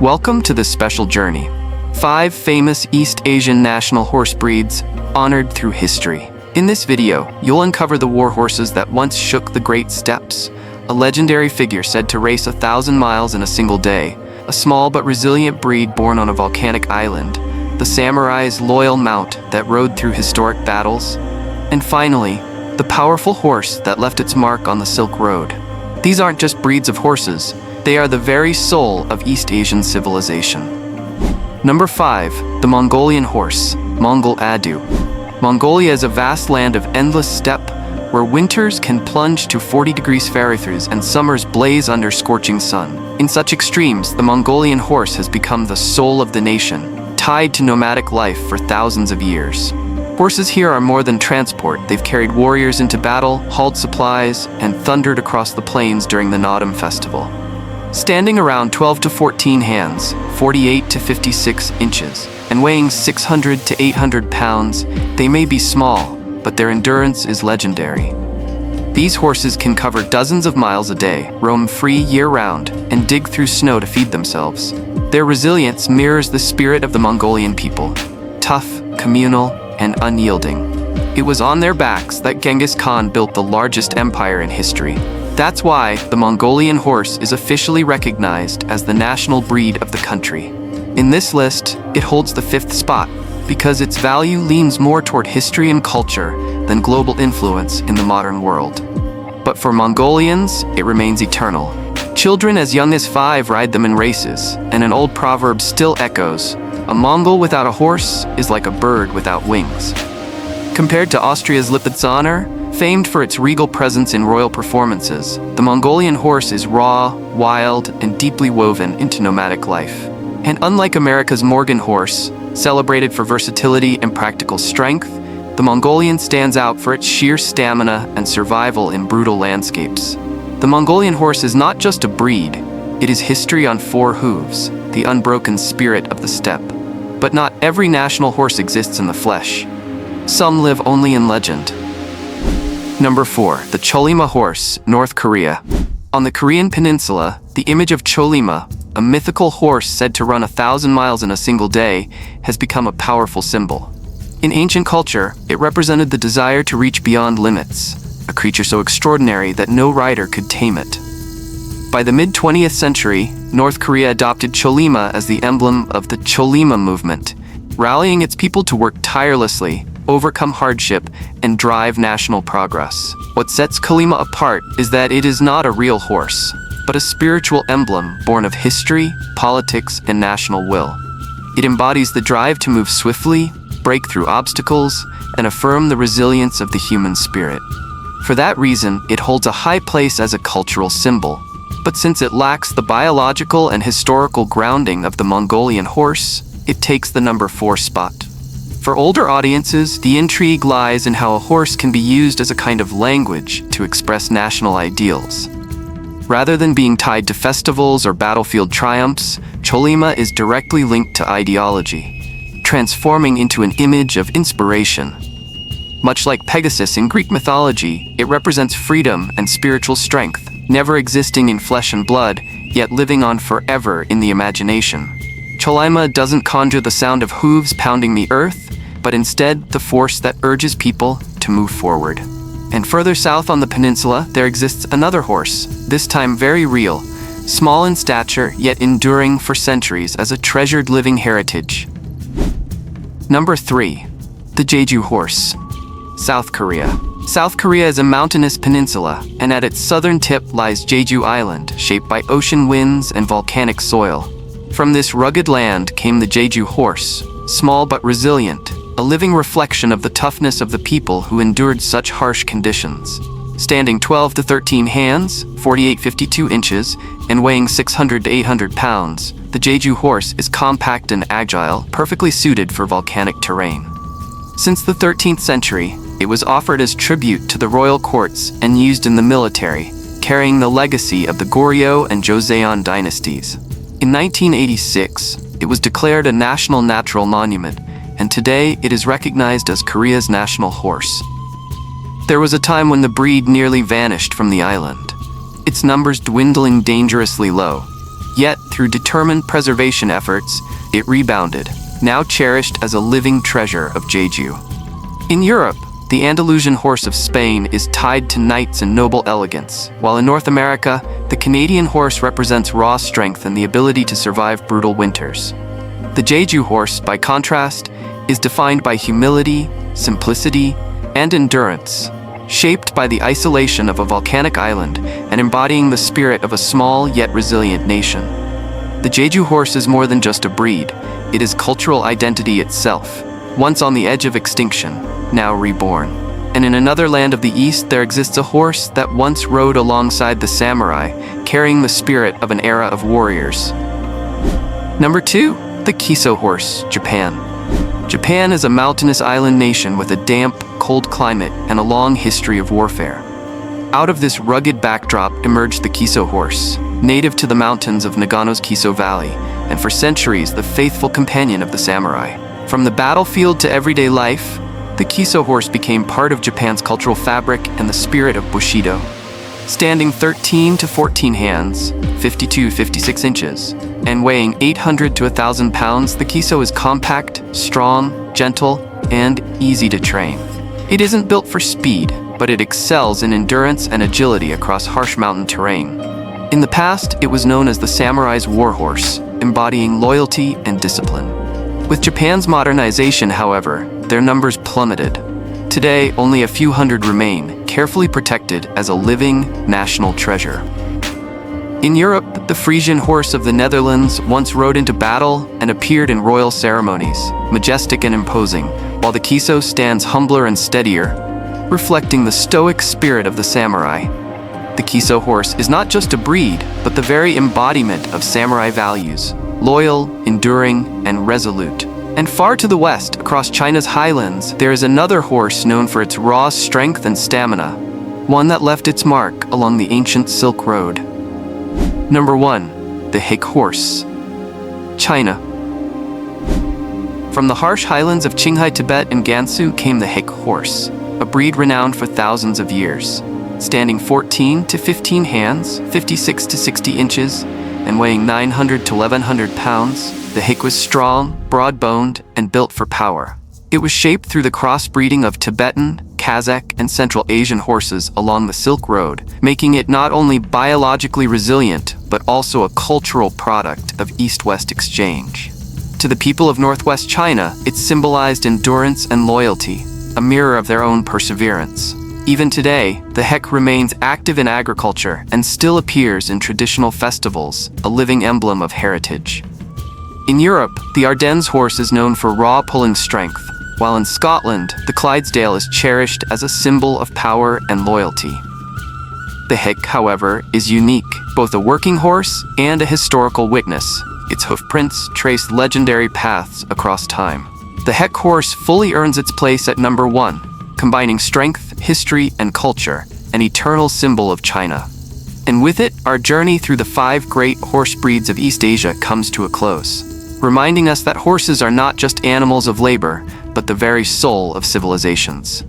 Welcome to this special journey. 5 famous East Asian national horse breeds honored through history. In this video, you'll uncover the war horses that once shook the great steppes, a legendary figure said to race 1,000 miles in a single day, a small but resilient breed born on a volcanic island, the samurai's loyal mount that rode through historic battles, and finally, the powerful horse that left its mark on the Silk Road. These aren't just breeds of horses, they are the very soul of East Asian civilization. Number 5. The Mongolian horse, Mongol Adu. Mongolia is a vast land of endless steppe, where winters can plunge to 40 degrees Fahrenheit and summers blaze under scorching sun. In such extremes, the Mongolian horse has become the soul of the nation, tied to nomadic life for thousands of years. Horses here are more than transport. They've carried warriors into battle, hauled supplies, and thundered across the plains during the Naadam festival. Standing around 12 to 14 hands, 48 to 56 inches, and weighing 600 to 800 pounds, they may be small, but their endurance is legendary. These horses can cover dozens of miles a day, roam free year-round, and dig through snow to feed themselves. Their resilience mirrors the spirit of the Mongolian people, tough, communal, and unyielding. It was on their backs that Genghis Khan built the largest empire in history. That's why the Mongolian horse is officially recognized as the national breed of the country. In this list, it holds the 5th spot because its value leans more toward history and culture than global influence in the modern world. But for Mongolians, it remains eternal. Children as young as 5 ride them in races, and an old proverb still echoes, "A Mongol without a horse is like a bird without wings." Compared to Austria's Lipizzaner, famed for its regal presence in royal performances, the Mongolian horse is raw, wild, and deeply woven into nomadic life. And unlike America's Morgan horse, celebrated for versatility and practical strength, the Mongolian stands out for its sheer stamina and survival in brutal landscapes. The Mongolian horse is not just a breed, it is history on 4 hooves, the unbroken spirit of the steppe. But not every national horse exists in the flesh. Some live only in legend. Number 4. The Chollima horse, North Korea. On the Korean peninsula, the image of Chollima, a mythical horse said to run 1,000 miles in a single day, has become a powerful symbol. In ancient culture, it represented the desire to reach beyond limits, a creature so extraordinary that no rider could tame it. By the mid-20th century, North Korea adopted Chollima as the emblem of the Chollima movement, rallying its people to work tirelessly, overcome hardship, and drive national progress. What sets Chollima apart is that it is not a real horse, but a spiritual emblem born of history, politics, and national will. It embodies the drive to move swiftly, break through obstacles, and affirm the resilience of the human spirit. For that reason, it holds a high place as a cultural symbol. But since it lacks the biological and historical grounding of the Mongolian horse, it takes the number 4 spot. For older audiences, the intrigue lies in how a horse can be used as a kind of language to express national ideals. Rather than being tied to festivals or battlefield triumphs, Chollima is directly linked to ideology, transforming into an image of inspiration. Much like Pegasus in Greek mythology, it represents freedom and spiritual strength, never existing in flesh and blood, yet living on forever in the imagination. Chollima doesn't conjure the sound of hooves pounding the earth, but instead the force that urges people to move forward. And further south on the peninsula, there exists another horse, this time very real, small in stature, yet enduring for centuries as a treasured living heritage. Number 3. The Jeju horse, South Korea. South Korea is a mountainous peninsula, and at its southern tip lies Jeju Island, shaped by ocean winds and volcanic soil. From this rugged land came the Jeju horse, small but resilient, a living reflection of the toughness of the people who endured such harsh conditions. Standing 12 to 13 hands, 48-52 inches, and weighing 600 to 800 pounds, the Jeju horse is compact and agile, perfectly suited for volcanic terrain. Since the 13th century, it was offered as tribute to the royal courts and used in the military, carrying the legacy of the Goryeo and Joseon dynasties. In 1986, it was declared a national natural monument, and today it is recognized as Korea's national horse. There was a time when the breed nearly vanished from the island, its numbers dwindling dangerously low. Yet, through determined preservation efforts, it rebounded, now cherished as a living treasure of Jeju. In Europe, the Andalusian horse of Spain is tied to knights and noble elegance, while in North America, the Canadian horse represents raw strength and the ability to survive brutal winters. The Jeju horse, by contrast, is defined by humility, simplicity, and endurance, shaped by the isolation of a volcanic island and embodying the spirit of a small yet resilient nation. The Jeju horse is more than just a breed, it is cultural identity itself, once on the edge of extinction, now reborn. And in another land of the East, there exists a horse that once rode alongside the samurai, carrying the spirit of an era of warriors. Number 2, the Kiso horse, Japan. Japan is a mountainous island nation with a damp, cold climate and a long history of warfare. Out of this rugged backdrop emerged the Kiso horse, native to the mountains of Nagano's Kiso Valley, and for centuries the faithful companion of the samurai. From the battlefield to everyday life, the Kiso horse became part of Japan's cultural fabric and the spirit of Bushido. Standing 13 to 14 hands, 52 to 56 inches, and weighing 800 to 1,000 pounds, the Kiso is compact, strong, gentle, and easy to train. It isn't built for speed, but it excels in endurance and agility across harsh mountain terrain. In the past, it was known as the samurai's warhorse, embodying loyalty and discipline. With Japan's modernization, however, their numbers plummeted. Today, only a few hundred remain, carefully protected as a living national treasure. In Europe, the Frisian horse of the Netherlands once rode into battle and appeared in royal ceremonies, majestic and imposing, while the Kiso stands humbler and steadier, reflecting the stoic spirit of the samurai. The Kiso horse is not just a breed, but the very embodiment of samurai values, loyal, enduring, and resolute. And far to the west, across China's highlands, there is another horse known for its raw strength and stamina, one that left its mark along the ancient Silk Road. Number 1, the Hick horse, China. From the harsh highlands of Qinghai, Tibet, and Gansu came the Hick horse, a breed renowned for thousands of years. Standing 14 to 15 hands, 56 to 60 inches, and weighing 900 to 1,100 pounds, the Hick was strong, broad-boned, and built for power. It was shaped through the crossbreeding of Tibetan, Kazakh, and Central Asian horses along the Silk Road, making it not only biologically resilient, but also a cultural product of East-West exchange. To the people of Northwest China, it symbolized endurance and loyalty, a mirror of their own perseverance. Even today, the Hick remains active in agriculture and still appears in traditional festivals, a living emblem of heritage. In Europe, the Ardennes horse is known for raw pulling strength, while in Scotland, the Clydesdale is cherished as a symbol of power and loyalty. The Hick, however, is unique, both a working horse and a historical witness. Its hoofprints trace legendary paths across time. The Hick horse fully earns its place at number 1, combining strength, history, and culture, an eternal symbol of China. And with it, our journey through the 5 great horse breeds of East Asia comes to a close, reminding us that horses are not just animals of labor, but the very soul of civilizations.